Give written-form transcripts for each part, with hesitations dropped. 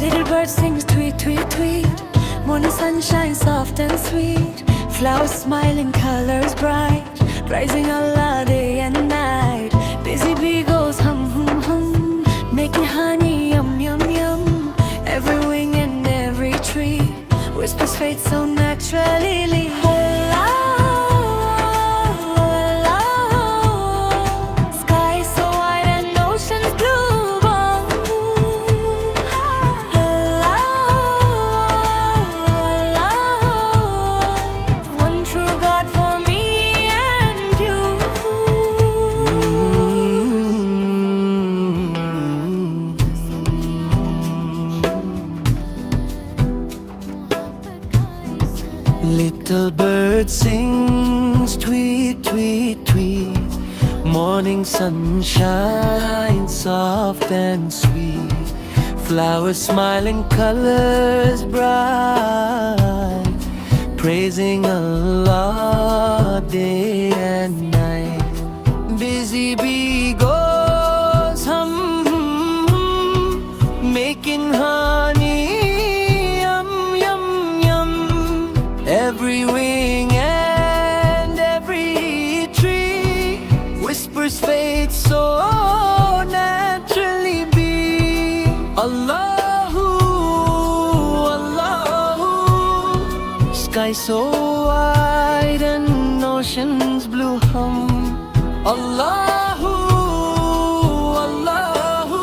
Little bird sings tweet, tweet, tweet. Morning sunshine soft and sweet. Flowers smiling, colors bright. Praising Allah day and night. Busy bee goes hum, hum, hum. Making honey, yum, yum, yum. Every wing and every tree whispers fate so naturally. Little bird sings, tweet, tweet, tweet. Morning sunshine, soft and sweet. Flowers smiling, colors bright. Praising Allah day and night. Busy bee goes hum, hum, hum. Making honey, every wing and every tree whispers fate so naturally be. Allahu, Allahu. Sky so wide and oceans blue hum. Allahu, Allahu.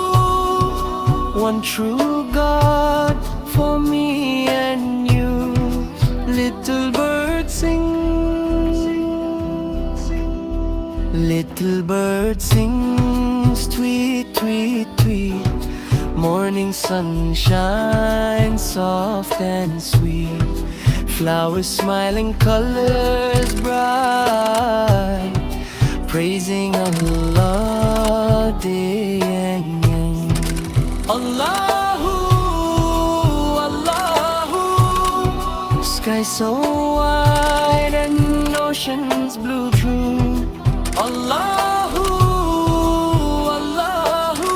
One true God for me and you. Little bird sings, little bird sings, tweet, tweet, tweet. Morning sunshine, soft and sweet. Flowers smiling, colors bright. Praising Allah day and night. Allahu, sky so wide and oceans blue true. Allahu, Allahu.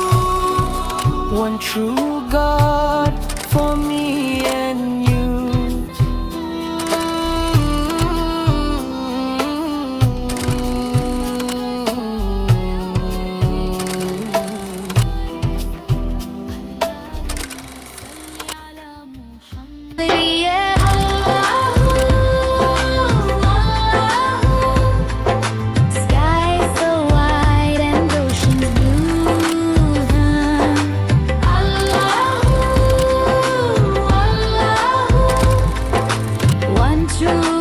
One true God for me and you. True